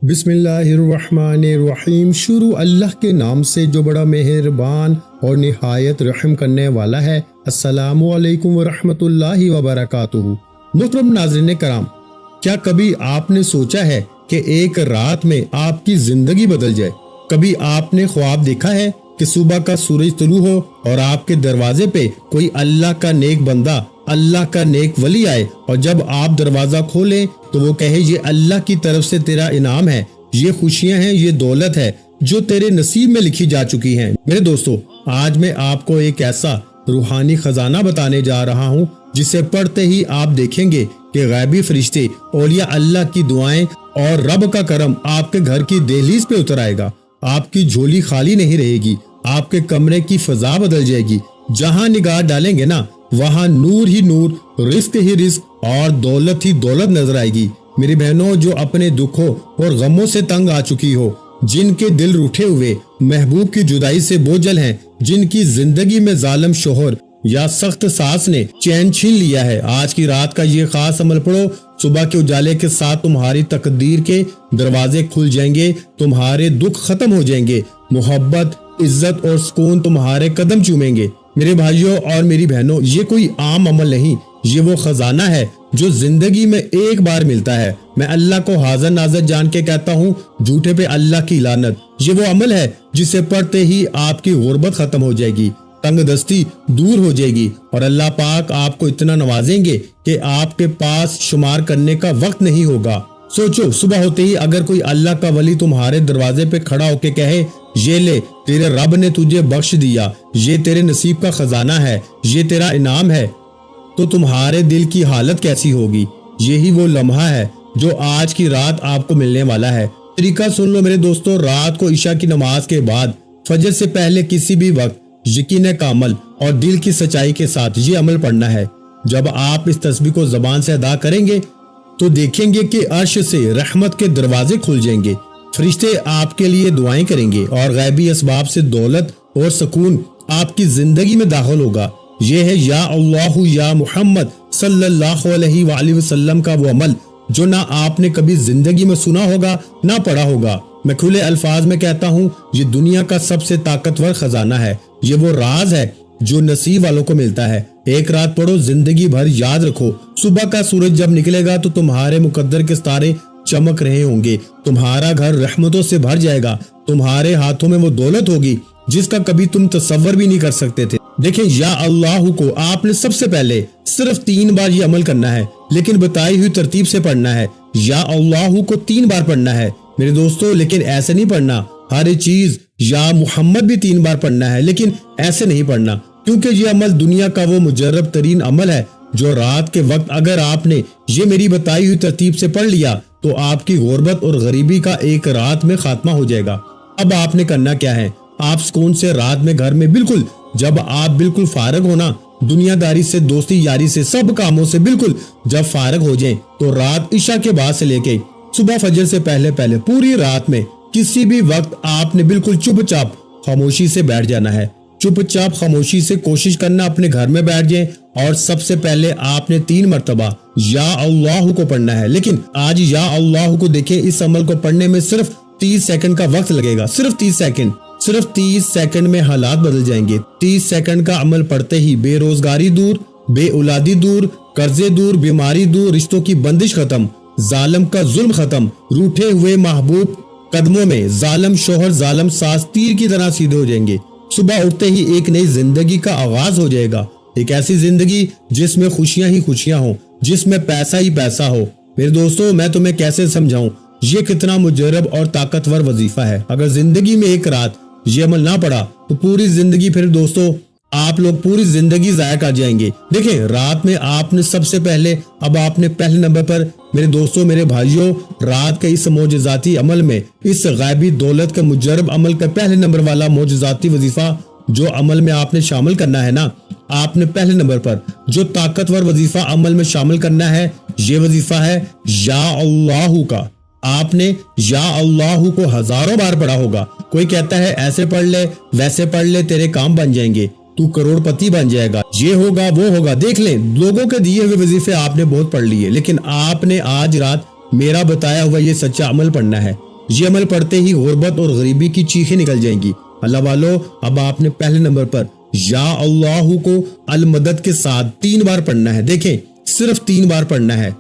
بسم اللہ الرحمن الرحیم۔ شروع اللہ کے نام سے جو بڑا مہربان اور نہایت رحم کرنے والا ہے۔ السلام علیکم ورحمۃ اللہ وبرکاتہ۔ محترم ناظرین کرام، کیا کبھی آپ نے سوچا ہے کہ ایک رات میں آپ کی زندگی بدل جائے؟ کبھی آپ نے خواب دیکھا ہے کہ صبح کا سورج طلوع ہو اور آپ کے دروازے پہ کوئی اللہ کا نیک بندہ، اللہ کا نیک ولی آئے، اور جب آپ دروازہ کھولیں تو وہ کہے یہ اللہ کی طرف سے تیرا انعام ہے، یہ خوشیاں ہیں، یہ دولت ہے جو تیرے نصیب میں لکھی جا چکی ہیں۔ میرے دوستو، آج میں آپ کو ایک ایسا روحانی خزانہ بتانے جا رہا ہوں جسے پڑھتے ہی آپ دیکھیں گے کہ غیبی فرشتے، اولیاء اللہ کی دعائیں اور رب کا کرم آپ کے گھر کی دہلیز پہ اتر آئے گا۔ آپ کی جھولی خالی نہیں رہے گی، آپ کے کمرے کی فضا بدل جائے گی۔ جہاں نگاہ ڈالیں گے نا، وہاں نور ہی نور، رزق ہی رزق اور دولت ہی دولت نظر آئے گی۔ میری بہنوں، جو اپنے دکھوں اور غموں سے تنگ آ چکی ہو، جن کے دل روٹھے ہوئے محبوب کی جدائی سے بوجھل ہیں، جن کی زندگی میں ظالم شوہر یا سخت ساس نے چین چھین لیا ہے، آج کی رات کا یہ خاص عمل پڑھو۔ صبح کے اجالے کے ساتھ تمہاری تقدیر کے دروازے کھل جائیں گے، تمہارے دکھ ختم ہو جائیں گے، محبت، عزت اور سکون تمہارے قدم چومیں گے۔ میرے بھائیوں اور میری بہنوں، یہ کوئی عام عمل نہیں، یہ وہ خزانہ ہے جو زندگی میں ایک بار ملتا ہے۔ میں اللہ کو حاضر ناظر جان کے کہتا ہوں، جھوٹے پہ اللہ کی لعنت۔ یہ وہ عمل ہے جسے پڑھتے ہی آپ کی غربت ختم ہو جائے گی، تنگ دستی دور ہو جائے گی، اور اللہ پاک آپ کو اتنا نوازیں گے کہ آپ کے پاس شمار کرنے کا وقت نہیں ہوگا۔ سوچو، صبح ہوتے ہی اگر کوئی اللہ کا ولی تمہارے دروازے پہ کھڑا ہو کے کہے، یہ لے، تیرے رب نے تجھے بخش دیا، یہ تیرے نصیب کا خزانہ ہے، یہ تیرا انعام ہے، تو تمہارے دل کی حالت کیسی ہوگی؟ یہی وہ لمحہ ہے جو آج کی رات آپ کو ملنے والا ہے۔ طریقہ سن لو میرے دوستو، رات کو عشاء کی نماز کے بعد فجر سے پہلے کسی بھی وقت یقین کامل اور دل کی سچائی کے ساتھ یہ عمل پڑھنا ہے۔ جب آپ اس تسبیح کو زبان سے ادا کریں گے تو دیکھیں گے کہ عرش سے رحمت کے دروازے کھل جائیں گے، فرشتے آپ کے لیے دعائیں کریں گے، اور غیبی اسباب سے دولت اور سکون آپ کی زندگی میں داخل ہوگا۔ یہ ہے یا اللہ یا محمد صلی اللہ علیہ وآلہ وسلم کا وہ عمل جو نہ آپ نے کبھی زندگی میں سنا ہوگا نہ پڑھا ہوگا۔ میں کھلے الفاظ میں کہتا ہوں، یہ دنیا کا سب سے طاقتور خزانہ ہے، یہ وہ راز ہے جو نصیب والوں کو ملتا ہے۔ ایک رات پڑھو، زندگی بھر یاد رکھو، صبح کا سورج جب نکلے گا تو تمہارے مقدر کے ستارے چمک رہے ہوں گے، تمہارا گھر رحمتوں سے بھر جائے گا، تمہارے ہاتھوں میں وہ دولت ہوگی جس کا کبھی تم تصور بھی نہیں کر سکتے تھے۔ دیکھیں، یا اللہ کو آپ نے سب سے پہلے صرف 3 بار یہ عمل کرنا ہے، لیکن بتائی ہوئی ترتیب سے پڑھنا ہے۔ یا اللہ کو 3 بار پڑھنا ہے میرے دوستو، لیکن ایسے نہیں پڑھنا۔ ہر چیز یا محمد بھی 3 بار پڑھنا ہے، لیکن ایسے نہیں پڑھنا، کیونکہ یہ عمل دنیا کا وہ مجرب ترین عمل ہے جو رات کے وقت اگر آپ نے یہ میری بتائی ہوئی ترتیب سے پڑھ لیا تو آپ کی غربت اور غریبی کا ایک رات میں خاتمہ ہو جائے گا۔ اب آپ نے کرنا کیا ہے؟ آپ سکون سے رات میں گھر میں بالکل، جب آپ بالکل فارغ ہونا، دنیا داری سے، دوستی یاری سے، سب کاموں سے بالکل جب فارغ ہو جائیں تو رات عشاء کے بعد سے لے کے صبح فجر سے پہلے پوری رات میں کسی بھی وقت آپ نے بالکل چپ چاپ خاموشی سے بیٹھ جانا ہے۔ چپ چاپ خاموشی سے کوشش کرنا اپنے گھر میں بیٹھ جائیں، اور سب سے پہلے آپ نے 3 مرتبہ یا اللہ کو پڑھنا ہے۔ لیکن آج یا اللہ کو دیکھیں، اس عمل کو پڑھنے میں صرف 30 سیکنڈ کا وقت لگے گا، صرف 30 سیکنڈ۔ صرف 30 سیکنڈ میں حالات بدل جائیں گے۔ 30 سیکنڈ کا عمل پڑھتے ہی بے روزگاری دور، بے اولادی دور، قرضے دور، بیماری دور، رشتوں کی بندش ختم، ظالم کا ظلم ختم، روٹھے ہوئے محبوب قدموں میں، ظالم شوہر، ظالم ساس تیر کی طرح سیدھے ہو جائیں گے۔ صبح اٹھتے ہی ایک نئی زندگی کا آغاز ہو جائے گا، ایک ایسی زندگی جس میں خوشیاں ہی خوشیاں ہوں، جس میں پیسہ ہی پیسہ ہو۔ میرے دوستو، میں تمہیں کیسے سمجھاؤں یہ کتنا مجرب اور طاقتور وظیفہ ہے۔ اگر زندگی میں ایک رات یہ عمل نہ پڑا تو پوری زندگی، پھر دوستو آپ لوگ پوری زندگی ضائع کر جائیں گے۔ دیکھیں، رات میں آپ نے سب سے پہلے، اب آپ نے پہلے نمبر پر میرے دوستو، میرے بھائیوں، رات کے اس معجزاتی عمل میں، اس غیبی دولت کے مجرب عمل کا پہلے نمبر والا معجزاتی وظیفہ جو عمل میں آپ نے شامل کرنا ہے نا، آپ نے پہلے نمبر پر جو طاقتور وظیفہ عمل میں شامل کرنا ہے، یہ وظیفہ ہے یا اللہ کا۔ آپ نے یا اللہ کو ہزاروں بار پڑھا ہوگا۔ کوئی کہتا ہے ایسے پڑھ لے، ویسے پڑھ لے، تیرے کام بن جائیں گے، تو کروڑ پتی بن جائے گا، یہ ہوگا وہ ہوگا۔ دیکھ لیں، لوگوں کے دیے ہوئے وظیفے آپ نے بہت پڑھ لیے، لیکن آپ نے آج رات میرا بتایا ہوا یہ سچا عمل پڑھنا ہے۔ یہ عمل پڑھتے ہی غربت اور غریبی کی چیخیں نکل جائیں گی۔ اللہ والو، اب آپ نے پہلے نمبر پر یا اللہ کو المدد کے ساتھ 3 بار پڑھنا ہے۔ دیکھیں صرف 3 بار پڑھنا ہے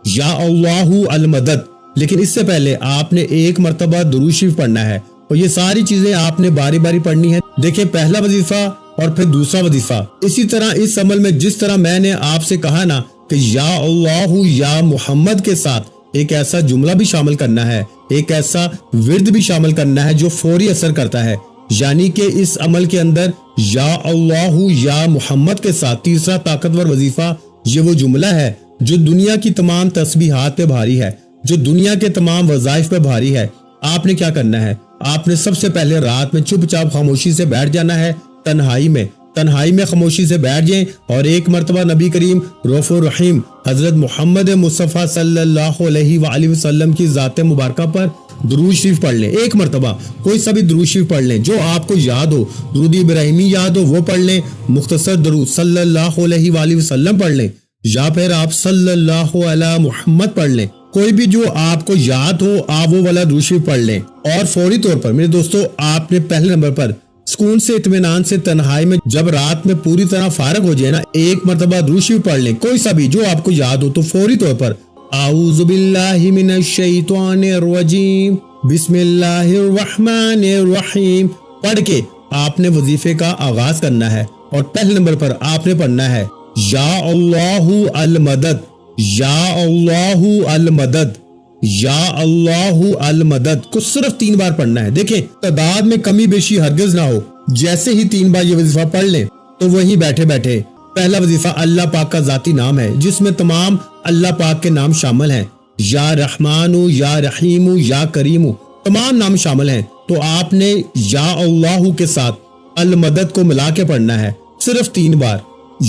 یا اللہ المدد، لیکن اس سے پہلے آپ نے 1 مرتبہ درود شریف پڑھنا ہے، اور یہ ساری چیزیں آپ نے باری باری پڑھنی ہے۔ دیکھیں پہلا وظیفہ اور پھر دوسرا وظیفہ، اسی طرح اس عمل میں جس طرح میں نے آپ سے کہا نا کہ یا اللہ یا محمد کے ساتھ ایک ایسا جملہ بھی شامل کرنا ہے، ایک ایسا ورد بھی شامل کرنا ہے جو فوری اثر کرتا ہے، یعنی کہ اس عمل کے اندر یا اللہ یا محمد کے ساتھ تیسرا طاقتور وظیفہ یہ وہ جملہ ہے جو دنیا کی تمام تسبیحات پہ بھاری ہے، جو دنیا کے تمام وظائف پہ بھاری ہے۔ آپ نے کیا کرنا ہے؟ آپ نے سب سے پہلے رات میں چپ چاپ خاموشی سے بیٹھ جانا ہے، تنہائی میں خاموشی سے بیٹھ جائیں، اور 1 مرتبہ نبی کریم رؤوف الرحیم حضرت محمد مصطفیٰ صلی اللہ علیہ وآلہ وسلم کی ذات مبارکہ پر درود شریف پڑھ لیں۔ 1 مرتبہ کوئی سا بھی درود شریف پڑھ لیں جو آپ کو یاد ہو، درود ابراہیمی یاد ہو وہ پڑھ لیں، مختصر درود صلی اللہ علیہ وآلہ وسلم پڑھ لیں، یا پھر آپ صلی اللہ علی محمد پڑھ لیں، کوئی بھی جو آپ کو یاد ہو آپ وہ والا درود شریف پڑھ لیں۔ اور فوری طور پر میرے دوستو، آپ نے پہلے نمبر پر سکون سے اطمینان سے تنہائی میں جب رات میں پوری طرح فارغ ہو جائے نا، 1 مرتبہ درود شریف پڑھ لیں، کوئی سا بھی جو آپ کو یاد ہو، تو فوری طور پر اعوذ باللہ من الشیطان الرجیم بسم اللہ الرحمن الرحیم پڑھ کے آپ نے وظیفے کا آغاز کرنا ہے، اور پہلے نمبر پر آپ نے پڑھنا ہے یا اللہ المدد، یا اللہ المدد، یا اللہ المدد کو صرف 3 بار پڑھنا ہے۔ دیکھیں تعداد میں کمی بیشی ہرگز نہ ہو، جیسے ہی 3 بار یہ وظیفہ پڑھ لیں تو وہیں بیٹھے بیٹھے پہلا وظیفہ اللہ پاک کا ذاتی نام ہے جس میں تمام اللہ پاک کے نام شامل ہیں، یا رحمان، یا رحیم، یا کریم، تمام نام شامل ہیں، تو آپ نے یا اللہ کے ساتھ المدد کو ملا کے پڑھنا ہے صرف 3 بار،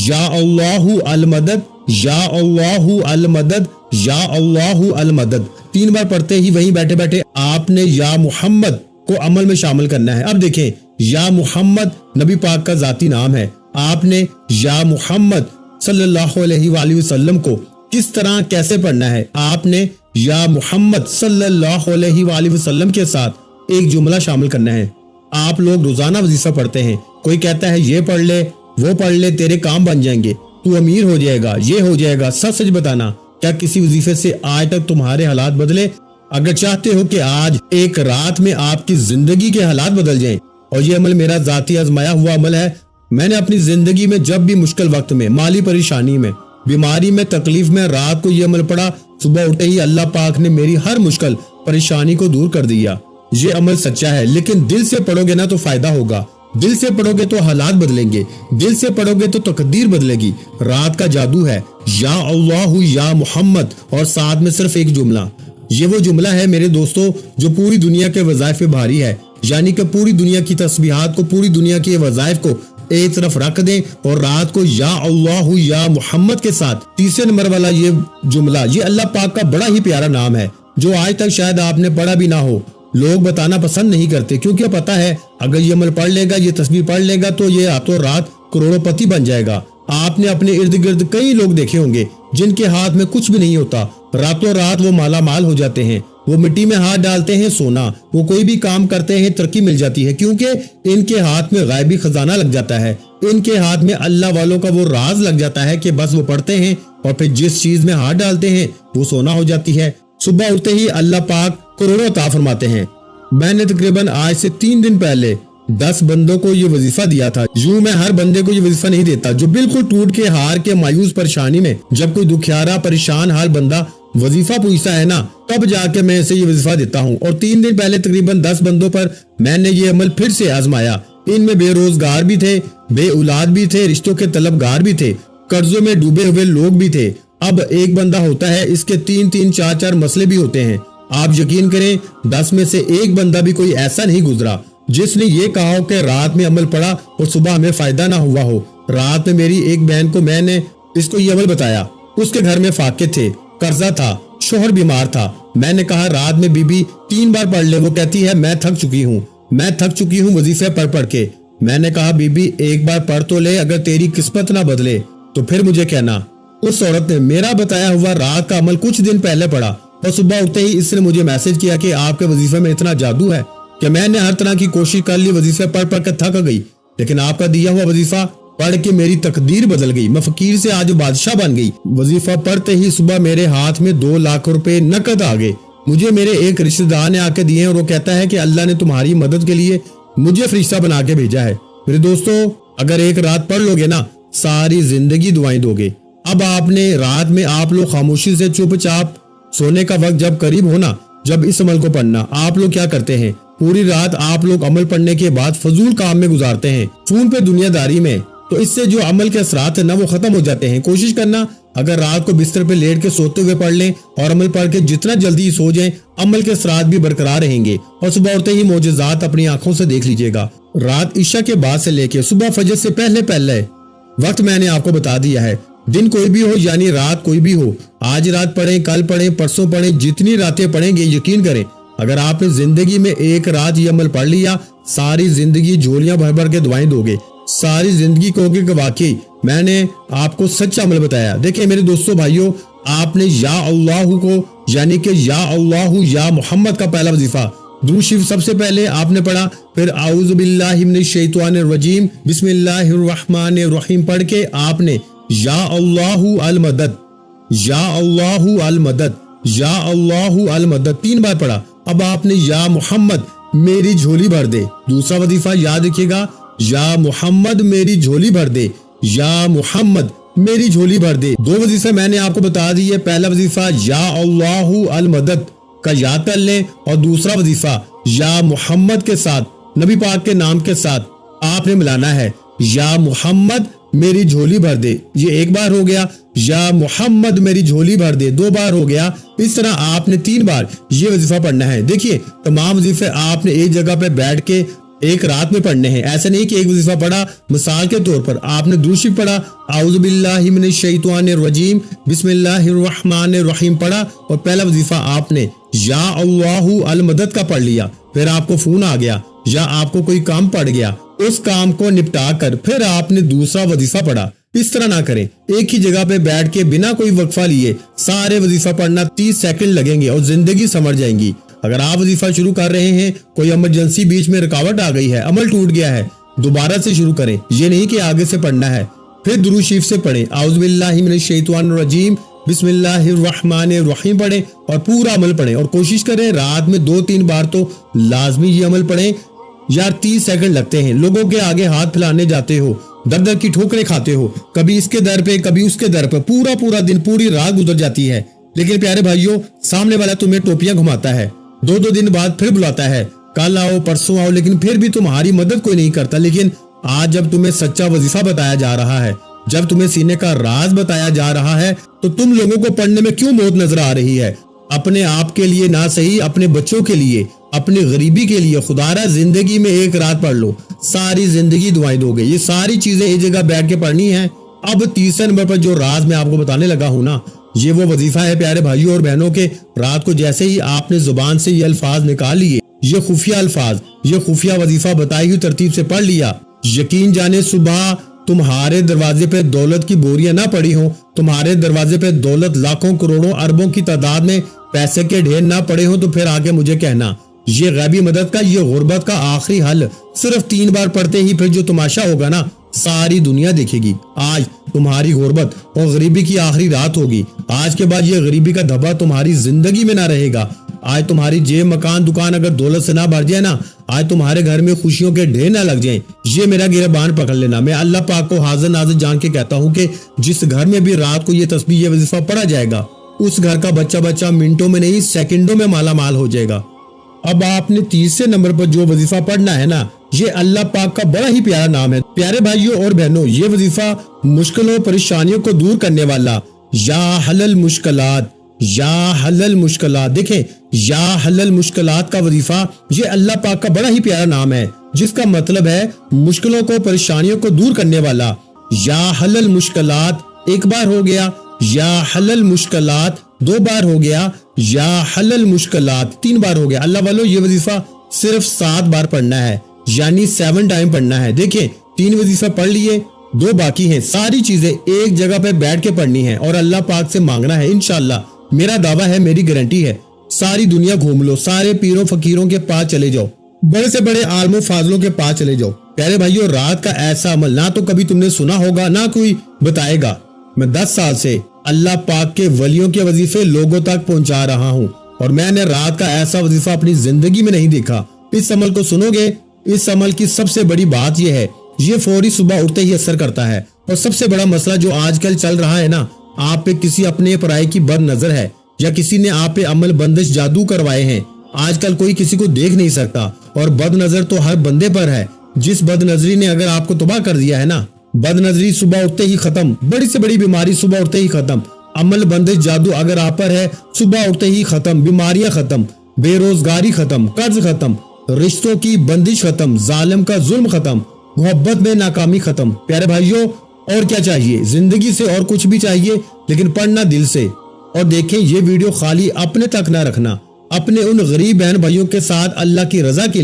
یا اللہ المدد، یا اللہ المدد، یا اللہ المدد 3 بار پڑھتے ہی وہیں بیٹھے بیٹھے آپ نے یا محمد کو عمل میں شامل کرنا ہے۔ اب دیکھیں یا محمد نبی پاک کا ذاتی نام ہے، آپ نے یا محمد صلی اللہ علیہ وآلہ وسلم کو کس طرح کیسے پڑھنا ہے؟ آپ نے یا محمد صلی اللہ علیہ وآلہ وسلم کے ساتھ ایک جملہ شامل کرنا ہے۔ آپ لوگ روزانہ وظیفہ پڑھتے ہیں، کوئی کہتا ہے یہ پڑھ لے وہ پڑھ لے تیرے کام بن جائیں گے، تو امیر ہو جائے گا، یہ ہو جائے گا۔ سچ سچ بتانا، کیا کسی وظیفے سے آج تک تمہارے حالات بدلے؟ اگر چاہتے ہو کہ آج ایک رات میں آپ کی زندگی کے حالات بدل جائیں، اور یہ عمل میرا ذاتی آزمایا ہوا عمل ہے، میں نے اپنی زندگی میں جب بھی مشکل وقت میں، مالی پریشانی میں، بیماری میں، تکلیف میں رات کو یہ عمل پڑھا، صبح اٹھتے ہی اللہ پاک نے میری ہر مشکل پریشانی کو دور کر دیا۔ یہ عمل سچا ہے، لیکن دل سے پڑھو گے نا تو فائدہ ہوگا، دل سے پڑھو گے تو حالات بدلیں گے، دل سے پڑھو گے تو تقدیر بدلے گی۔ رات کا جادو ہے یا اللہ یا محمد، اور ساتھ میں صرف ایک جملہ، یہ وہ جملہ ہے میرے دوستو جو پوری دنیا کے وظائف پہ بھاری ہے، یعنی کہ پوری دنیا کی تسبیحات کو، پوری دنیا کے وظائف کو ایک طرف رکھ دیں، اور رات کو یا اللہ یا محمد کے ساتھ تیسرے نمبر والا یہ جملہ، یہ اللہ پاک کا بڑا ہی پیارا نام ہے جو آج تک شاید آپ نے پڑھا بھی نہ ہو، لوگ بتانا پسند نہیں کرتے، کیونکہ پتا ہے اگر یہ عمل پڑھ لے گا، یہ تسبیح پڑھ لے گا تو یہ راتوں رات کروڑوں پتی بن جائے گا۔ آپ نے اپنے ارد گرد کئی لوگ دیکھے ہوں گے جن کے ہاتھ میں کچھ بھی نہیں ہوتا، راتوں رات وہ مالا مال ہو جاتے ہیں، وہ مٹی میں ہاتھ ڈالتے ہیں سونا، وہ کوئی بھی کام کرتے ہیں ترقی مل جاتی ہے، کیونکہ ان کے ہاتھ میں غیبی خزانہ لگ جاتا ہے، ان کے ہاتھ میں اللہ والوں کا وہ راز لگ جاتا ہے کہ بس وہ پڑھتے ہیں اور پھر جس چیز میں ہاتھ ڈالتے ہیں وہ سونا ہو جاتی ہے۔ صبح اٹھتے ہی اللہ پاک کروڑوں عطا فرماتے ہیں۔ میں نے تقریباً آج سے 3 دن پہلے 10 بندوں کو یہ وظیفہ دیا تھا۔ یوں میں ہر بندے کو یہ وظیفہ نہیں دیتا، جو بالکل ٹوٹ کے ہار کے مایوس پریشانی میں، جب کوئی دکھیارا پریشان حال بندہ وظیفہ پوچھتا ہے نا، تب جا کے میں اسے یہ وظیفہ دیتا ہوں۔ اور 3 دن پہلے تقریباً 10 بندوں پر میں نے یہ عمل پھر سے آزمایا۔ ان میں بے روزگار بھی تھے، بے اولاد بھی تھے، رشتوں کے طلبگار بھی تھے، قرضوں میں ڈوبے ہوئے لوگ بھی تھے۔ اب ایک بندہ ہوتا ہے، اس کے 3-3 4-4 مسئلے بھی ہوتے ہیں۔ آپ یقین کریں 10 میں سے ایک بندہ بھی کوئی ایسا نہیں گزرا جس نے یہ کہا ہو کہ رات میں عمل پڑا اور صبح ہمیں فائدہ نہ ہوا ہو۔ رات میں میری ایک بہن کو میں نے اس کو یہ عمل بتایا، اس کے گھر میں فاقے تھے، قرضہ تھا، شوہر بیمار تھا۔ میں نے کہا رات میں بی بی 3 بار پڑھ لے، وہ کہتی ہے میں تھک چکی ہوں وظیفے پڑھ پڑھ کے۔ میں نے کہا بی بی ایک بار پڑھ تو لے، اگر تیری قسمت نہ بدلے تو پھر مجھے کہنا۔ اس عورت نے میرا بتایا ہوا رات کا عمل کچھ دن پہلے پڑھا اور صبح اٹھتے ہی اس نے مجھے میسج کیا کہ آپ کے وظیفے میں اتنا جادو ہے کہ میں نے ہر طرح کی کوشش کر لی، وظیفے پڑھ کے تھک گئی، لیکن آپ کا دیا ہوا وظیفہ پڑھ کے میری تقدیر بدل گئی، میں فقیر سے آج بادشاہ بن گئی۔ وظیفہ پڑھتے ہی صبح میرے ہاتھ میں 2 لاکھ روپے نقد آ گئے، مجھے میرے ایک رشتہ دار نے آ کے دیے ہیں، اور وہ کہتا ہے کہ اللہ نے تمہاری مدد کے لیے مجھے فرشتہ بنا کے بھیجا ہے۔ میرے دوستو، اگر ایک رات پڑھ لو گے نا، ساری زندگی دعائیں دو گے۔ اب آپ نے رات میں آپ لوگ خاموشی سے چپ چاپ سونے کا وقت جب قریب ہونا، جب اس عمل کو پڑھنا، آپ لوگ کیا کرتے ہیں؟ پوری رات آپ لوگ عمل پڑھنے کے بعد فضول کام میں گزارتے ہیں، فون پہ دنیا داری میں، تو اس سے جو عمل کے اثرات ہیں نا وہ ختم ہو جاتے ہیں۔ کوشش کرنا اگر رات کو بستر پہ لیٹ کے سوتے ہوئے پڑھ لیں اور عمل پڑھ کے جتنا جلدی سو جائیں، عمل کے اثرات بھی برقرار رہیں گے اور صبح اٹھتے ہی معجزات اپنی آنکھوں سے دیکھ لیجئے گا۔ رات عشاء کے بعد سے لے کے صبح فجر سے پہلے وقت میں نے آپ کو بتا دیا ہے۔ دن کوئی بھی ہو یعنی رات کوئی بھی ہو، آج رات پڑھیں، کل پڑھیں، پرسوں پڑھیں، جتنی راتیں پڑھیں گے، یقین کریں اگر آپ نے زندگی میں ایک رات یہ عمل پڑھ لیا، ساری زندگی جھولیاں بھر بھر کے دعائیں دو گے، ساری زندگی کہوگے کہ واقعی میں نے آپ کو سچا عمل بتایا۔ دیکھیں میرے دوستو بھائیو، آپ نے یا اللہ کو یعنی کہ یا اللہ یا محمد کا پہلا وظیفہ درود شریف سب سے پہلے آپ نے پڑھا، پھر اعوذ باللہ من الشیطان الرجیم بسم اللہ الرحمن الرحیم پڑھ کے آپ نے یا اللہ المدد یا اللہ المدد یا اللہ المدد 3 بار پڑھا۔ اب آپ نے یا محمد میری جھولی بھر دے، دوسرا وظیفہ یاد رکھیے گا، یا محمد میری جھولی بھر دے، یا محمد میری جھولی بھر دے۔ 2 وظیفے میں نے آپ کو بتا دیے، پہلا وظیفہ یا اللہ المدد کا یاد کر لیں، اور دوسرا وظیفہ یا محمد کے ساتھ نبی پاک کے نام کے ساتھ آپ نے ملانا ہے، یا محمد میری جھولی بھر دے، یہ 1 بار ہو گیا، یا محمد میری جھولی بھر دے 2 بار ہو گیا۔ اس طرح آپ نے 3 بار یہ وظیفہ پڑھنا ہے۔ دیکھیے تمام وظیفے آپ نے ایک جگہ پہ بیٹھ کے ایک رات میں پڑھنے ہیں، ایسا نہیں کہ ایک وظیفہ پڑھا، مثال کے طور پر آپ نے درود شریف پڑھا، اعوذ باللہ من الشیطان الرجیم بسم اللہ الرحمن الرحیم پڑھا، اور پہلا وظیفہ آپ نے یا اللہ المدد کا پڑھ لیا، پھر آپ کو فون آ گیا یا آپ کو کوئی کام پڑ گیا، اس کام کو نپٹا کر پھر آپ نے دوسرا وظیفہ پڑھا۔ اس طرح نہ کریں، ایک ہی جگہ پہ بیٹھ کے بنا کوئی وقفہ لیے سارے وظیفہ پڑھنا 30 سیکنڈ لگیں گے اور زندگی سمجھ جائیں گی۔ اگر آپ وظیفہ شروع کر رہے ہیں، کوئی ایمرجنسی بیچ میں رکاوٹ آ گئی ہے، عمل ٹوٹ گیا ہے، دوبارہ سے شروع کریں، یہ نہیں کہ آگے سے پڑھنا ہے، پھر درود شریف سے پڑھیں، اعوذ باللہ من الشیطان الرجیم بسم اللہ الرحمن الرحیم پڑھیں اور پورا عمل پڑھیں، اور کوشش کریں رات میں 2-3 بار تو لازمی یہ عمل پڑھیں۔ یار 30 سیکنڈ لگتے ہیں، لوگوں کے آگے ہاتھ پھیلانے جاتے ہو، در کی ٹھوکریں کھاتے ہو، کبھی اس کے در پہ کبھی اس کے در پہ، پورا دن پوری رات گزر جاتی ہے، لیکن پیارے بھائیوں سامنے والا تمہیں ٹوپیاں گھماتا ہے، 2 دن بعد پھر بلاتا ہے، کل آؤ پرسوں آؤ، لیکن پھر بھی تمہاری مدد کوئی نہیں کرتا۔ لیکن آج جب تمہیں سچا وظیفہ بتایا جا رہا ہے، جب تمہیں سینے کا راز بتایا جا رہا ہے، تو تم لوگوں کو پڑھنے میں کیوں موت نظر آ رہی ہے؟ اپنے آپ کے لیے نہ صحیح، اپنے بچوں کے لیے، اپنی غریبی کے لیے خدا را زندگی میں ایک رات پڑھ لو، ساری زندگی دعائیں دو گے۔ یہ ساری چیزیں ایک جگہ بیٹھ کے پڑھنی ہیں۔ اب تیسرے نمبر پر جو راز میں آپ کو بتانے لگا ہوں نا، یہ وہ وظیفہ ہے پیارے بھائیوں اور بہنوں کے، رات کو جیسے ہی آپ نے زبان سے یہ الفاظ نکال لیے، یہ خفیہ الفاظ، یہ خفیہ وظیفہ بتائی ہوئی ترتیب سے پڑھ لیا، یقین جانے صبح تمہارے دروازے پہ دولت کی بوریاں نہ پڑی ہوں، تمہارے دروازے پہ دولت لاکھوں کروڑوں اربوں کی تعداد میں پیسے کے ڈھیر نہ پڑے ہوں، تو پھر آگے مجھے کہنا یہ غیبی مدد کا، یہ غربت کا آخری حل صرف 3 بار پڑھتے ہی پھر جو تماشا ہوگا نا ساری دنیا دیکھے گی۔ آج تمہاری غربت اور غریبی کی آخری رات ہوگی، آج کے بعد یہ غریبی کا دھبا تمہاری زندگی میں نہ رہے گا۔ آج تمہاری جیب مکان دکان اگر دولت سے نہ بھر جائے نا، آج تمہارے گھر میں خوشیوں کے ڈھیر نہ لگ جائیں، یہ میرا گربان پکڑ لینا۔ میں اللہ پاک کو حاضر ناظر جان کے کہتا ہوں کہ جس گھر میں بھی رات کو یہ تسبیح یہ وظیفہ پڑھا جائے گا، اس گھر کا بچہ منٹوں میں نہیں سیکنڈوں میں مالا مال ہو جائے گا۔ اب آپ نے تیسرے نمبر پر جو وظیفہ پڑھنا ہے نا، یہ اللہ پاک کا بڑا ہی پیارا نام ہے۔ پیارے بھائیوں اور بہنوں، یہ وظیفہ مشکلوں پریشانیوں کو دور کرنے والا، یا حل المشکلات، یا حل المشکلات، دیکھیں یا حل المشکلات کا وظیفہ یہ اللہ پاک کا بڑا ہی پیارا نام ہے، جس کا مطلب ہے مشکلوں کو پریشانیوں کو دور کرنے والا۔ یا حل المشکلات 1 بار ہو گیا، یا حل المشکلات 2 بار ہو گیا، یا حل المشکلات 3 بار ہو گیا۔ اللہ والو یہ وظیفہ صرف 7 بار پڑھنا ہے، یعنی 7 ٹائم پڑھنا ہے۔ دیکھیں 3 وظیفہ پڑھ لیے، 2 باقی ہیں، ساری چیزیں ایک جگہ پہ بیٹھ کے پڑھنی ہے اور اللہ پاک سے مانگنا ہے انشاءاللہ میرا دعویٰ ہے, میری گارنٹی ہے, ساری دنیا گھوم لو, سارے پیروں فقیروں کے پاس چلے جاؤ, بڑے سے بڑے عالم و فاضلوں کے پاس چلے جاؤ. پیارے بھائیو, رات کا ایسا عمل نہ تو کبھی تم نے سنا ہوگا, نہ کوئی بتائے گا. میں 10 سال سے اللہ پاک کے ولیوں کے وظیفے لوگوں تک پہنچا رہا ہوں, اور میں نے رات کا ایسا وظیفہ اپنی زندگی میں نہیں دیکھا. اس عمل کو سنو گے, اس عمل کی سب سے بڑی بات یہ ہے, یہ فوری صبح اٹھتے ہی اثر کرتا ہے. اور سب سے بڑا مسئلہ جو آج کل چل رہا ہے نا, آپ پہ کسی اپنے پرائے کی بد نظر ہے, یا کسی نے آپ پہ عمل بندش جادو کروائے ہیں. آج کل کوئی کسی کو دیکھ نہیں سکتا, اور بد نظر تو ہر بندے پر ہے. جس بد نظری نے اگر آپ کو تباہ کر دیا ہے نا, بد نظری صبح اٹھتے ہی ختم, بڑی سے بڑی بیماری صبح اٹھتے ہی ختم, عمل بندش جادو اگر آپ پر ہے صبح اٹھتے ہی ختم, بیماریاں ختم, بے روزگاری ختم, قرض ختم, رشتوں کی بندش ختم, ظالم کا ظلم ختم, محبت میں ناکامی ختم. پیارے بھائیوں, اور کیا چاہیے زندگی سے؟ اور کچھ بھی چاہیے, لیکن پڑھنا دل سے. اور دیکھیں, یہ ویڈیو خالی اپنے تک نہ رکھنا, اپنے ان غریب بہن بھائیوں کے ساتھ اللہ کی رضا کے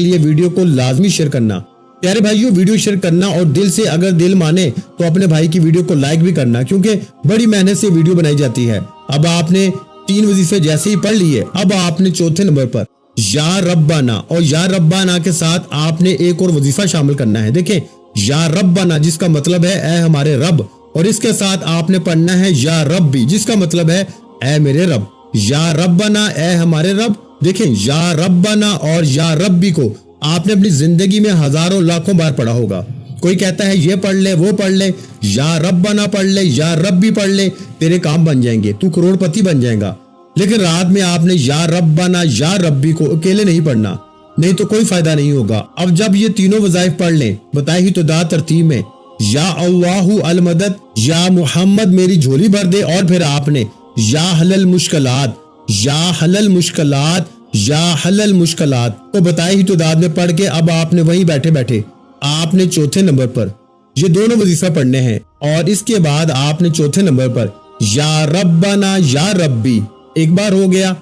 لیے ویڈیو کو لازمی شیئر کرنا. پیارے بھائیوں, ویڈیو شیئر کرنا, اور دل سے اگر دل مانے تو اپنے بھائی کی ویڈیو کو لائک بھی کرنا, کیونکہ بڑی محنت سے ویڈیو بنائی جاتی ہے. اب آپ نے 3 وظیفے جیسے ہی پڑھ لیے, اب آپ نے چوتھے نمبر پر یا ربنا, اور یا ربنا کے ساتھ آپ نے ایک اور وظیفہ شامل کرنا ہے. دیکھیں, یا ربنا جس کا مطلب ہے اے ہمارے رب, اور اس کے ساتھ آپ نے پڑھنا ہے یا ربی جس کا مطلب ہے اے میرے رب. یا ربنا, اے ہمارے رب. دیکھیں, یا ربنا اور یا ربی کو آپ نے اپنی زندگی میں ہزاروں لاکھوں بار پڑھا ہوگا. کوئی کہتا ہے یہ پڑھ لے, وہ پڑھ لے, یا ربنا پڑھ لے, یا ربی پڑھ لے, تیرے کام بن جائیں گے, تو کروڑ پتی بن جائے گا. لیکن رات میں آپ نے یا ربنا یا ربی کو اکیلے نہیں پڑھنا, نہیں تو کوئی فائدہ نہیں ہوگا. اب جب یہ تینوں وظائف پڑھ لیں بتائی ہی تو دا ترتیب میں, یا اللہ المدد, یا محمد میری جھولی بھر دے, اور پھر آپ نے یا حلل مشکلات, یا حلل مشکلات, یا حلل مشکلات کو بتائی ہی تو داد میں پڑھ کے اب آپ نے وہیں بیٹھے بیٹھے آپ نے چوتھے نمبر پر یہ دونوں وظیفہ پڑھنے ہیں. اور اس کے بعد آپ نے چوتھے نمبر پر یا ربنا یا ربی, ایک بار ہو گیا,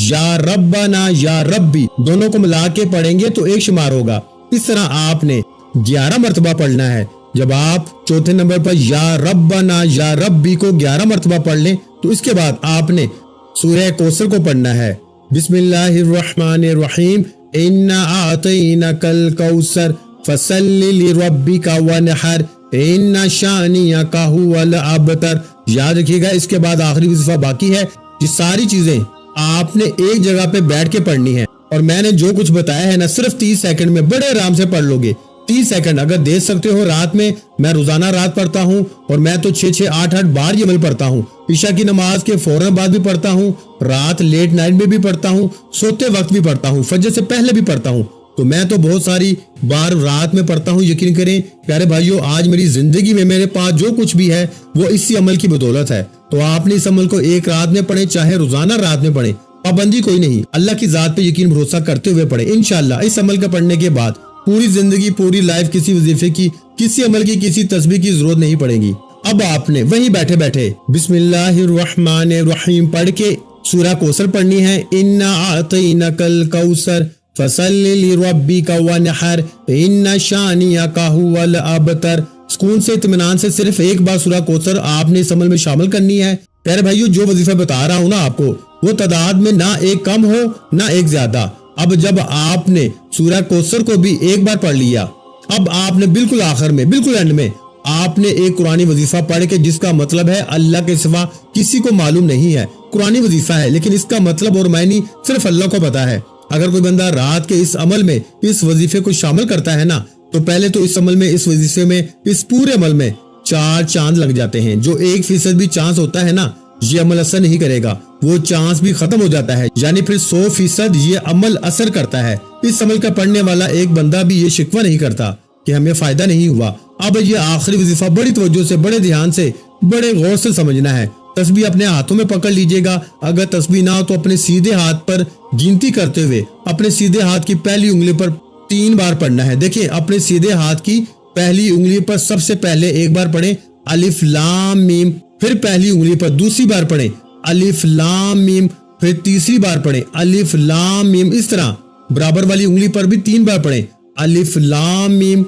یا ربنا یا ربی, دونوں کو ملا کے پڑھیں گے تو ایک شمار ہوگا. اس طرح آپ نے 11 مرتبہ پڑھنا ہے. جب آپ چوتھے نمبر پر یا ربنا یا ربی کو 11 مرتبہ پڑھ لیں تو اس کے بعد آپ نے سورہ کوثر کو پڑھنا ہے. بسم اللہ الرحمن الرحیم, انا اعطیناک الکوثر فصل لربک وانحر ان شانئک هو الابتر. یاد رکھیے گا, اس کے بعد آخری وظیفہ باقی ہے. یہ ساری چیزیں آپ نے ایک جگہ پہ بیٹھ کے پڑھنی ہے, اور میں نے جو کچھ بتایا ہے نا صرف 30 سیکنڈ میں بڑے آرام سے پڑھ لو گے. 30 سیکنڈ اگر دے سکتے ہو رات میں روزانہ رات پڑھتا ہوں, اور میں تو 6 8 بار یہ عمل پڑھتا ہوں. عشاء کی نماز کے فوراً بعد بھی پڑھتا ہوں, رات لیٹ نائٹ میں بھی پڑھتا ہوں, سوتے وقت بھی پڑھتا ہوں, فجر سے پہلے بھی پڑھتا ہوں. تو میں تو بہت ساری بار رات میں پڑھتا ہوں. یقین کریں پیارے بھائیوں, آج میری زندگی میں میرے پاس جو کچھ بھی ہے وہ اسی عمل کی بدولت ہے. تو آپ نے اس عمل کو ایک رات میں پڑھیں, چاہے روزانہ رات میں پڑھیں, پابندی کوئی نہیں, اللہ کی ذات پہ یقین بھروسہ کرتے ہوئے پڑھیں. انشاءاللہ اس عمل کا پڑھنے کے بعد پوری زندگی, پوری لائف کسی وظیفے کی, کسی عمل کی, کسی تسبیح کی ضرورت نہیں پڑے گی. اب آپ نے وہیں بیٹھے بیٹھے بسم اللہ الرحمن الرحیم پڑھ کے سورہ کوثر پڑھنی ہے. انا اعطیناک الکوثر فصل لربک وانحر ان شانئک هو الابتر. سکون سے, اطمینان سے صرف ایک بار سورہ کوثر آپ نے اس عمل میں شامل کرنی ہے. پیارے بھائیو, جو وظیفہ بتا رہا ہوں نا آپ کو, وہ تعداد میں نہ ایک کم ہو نہ ایک زیادہ. اب جب آپ نے سورہ کوثر کو بھی ایک بار پڑھ لیا, اب آپ نے بالکل آخر میں, بالکل اینڈ میں آپ نے ایک قرآنی وظیفہ پڑھ کے, جس کا مطلب ہے اللہ کے سوا کسی کو معلوم نہیں ہے. قرآنی وظیفہ ہے لیکن اس کا مطلب اور معنی صرف اللہ کو پتا ہے. اگر کوئی بندہ رات کے اس عمل میں اس وظیفے کو شامل کرتا ہے نا, تو پہلے تو اس عمل میں, اس وظیفے میں, اس پورے عمل میں 4 چاند لگ جاتے ہیں. جو 1% بھی چانس ہوتا ہے نا یہ عمل اثر نہیں کرے گا, وہ چانس بھی ختم ہو جاتا ہے. یعنی پھر 100% یہ عمل اثر کرتا ہے. اس عمل کا پڑھنے والا ایک بندہ بھی یہ شکوہ نہیں کرتا کہ ہمیں فائدہ نہیں ہوا. اب یہ آخری وظیفہ بڑی توجہ سے, بڑے دھیان سے, بڑے غور سے سمجھنا ہے. تسبیح اپنے ہاتھوں میں پکڑ لیجئے گا. اگر تسبیح نہ ہو تو اپنے سیدھے ہاتھ پر گنتی کرتے ہوئے اپنے سیدھے ہاتھ کی پہلی انگلی پر 3 بار پڑھنا ہے. دیکھیں, اپنے سیدھے ہاتھ کی پہلی انگلی پر سب سے پہلے ایک بار پڑھیں الف لام میم, پھر پہلی انگلی پر دوسری بار پڑھیں الف لام میم, پھر تیسری بار پڑھیں الف لام میم. اس طرح برابر والی انگلی پر بھی 3 بار پڑھیں الف لام میم,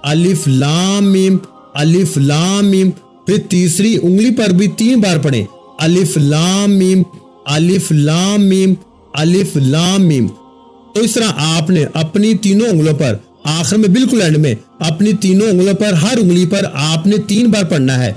الف لام میم, الف لام میم. پھر تیسری انگلی پر بھی 3 بار پڑھیں الف لام میم، الف لام میم، الف لام میم۔ تو اس طرح آپ نے اپنی تینوں انگلوں پر آخر میں بالکل اینڈ میں اپنی تینوں انگلوں پر ہر انگلی پر آپ نے 3 بار پڑھنا ہے،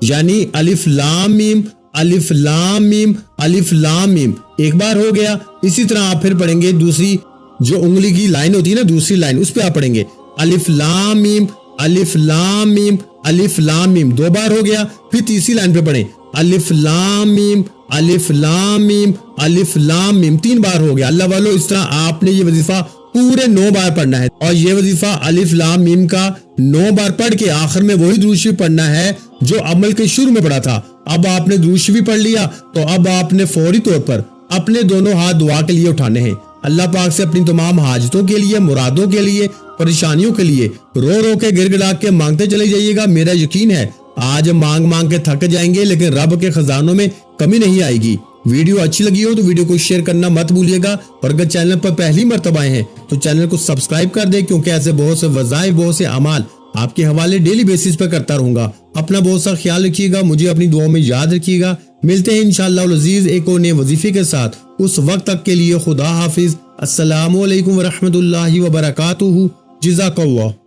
یعنی الف لام میم، الف لام میم، الف لام میم 1 بار ہو گیا۔ اسی طرح آپ پھر پڑھیں گے دوسری جو انگلی کی لائن ہوتی ہے نا، دوسری لائن، اس پہ آپ پڑھیں گے الف لام میم، الف لام میم، الف لام میم 2 بار ہو گیا۔ پھر تیسری لائن پہ پڑھیں الف لام میم، الف لام میم، الف لام میم 3 بار ہو گیا۔ اللہ والو اس طرح آپ نے یہ وظیفہ پورے 9 بار پڑھنا ہے، اور یہ وظیفہ الف لام میم کا 9 بار پڑھ کے آخر میں وہی درود شریف پڑھنا ہے جو عمل کے شروع میں پڑھا تھا۔ اب آپ نے درود شریف پڑھ لیا تو اب آپ نے فوری طور پر اپنے دونوں ہاتھ دعا کے لیے اٹھانے ہیں، اللہ پاک سے اپنی تمام حاجتوں کے لیے، مرادوں کے لیے، پریشانیوں کے لیے رو رو کے گر گڑا کے مانگتے چلے جائیے گا۔ میرا یقین ہے آج مانگ مانگ کے تھک جائیں گے لیکن رب کے خزانوں میں کمی نہیں آئے گی۔ ویڈیو اچھی لگی ہو تو ویڈیو کو شیئر کرنا مت بھولیے گا، اور اگر چینل پر پہلی مرتبہ آئے ہیں تو چینل کو سبسکرائب کر دیں، کیونکہ ایسے بہت سے وظائف، بہت سے اعمال آپ کے حوالے ڈیلی بیسس پر کرتا رہوں گا۔ اپنا بہت سا خیال رکھیے گا، مجھے اپنی دعاؤں میں یاد رکھیے گا۔ ملتے ہیں انشاءاللہ العزیز ایک اور نئے وظیفے کے ساتھ، اس وقت تک کے لیے خدا حافظ۔ السلام علیکم ورحمۃ اللہ وبرکاتہ۔ جزاک اللہ۔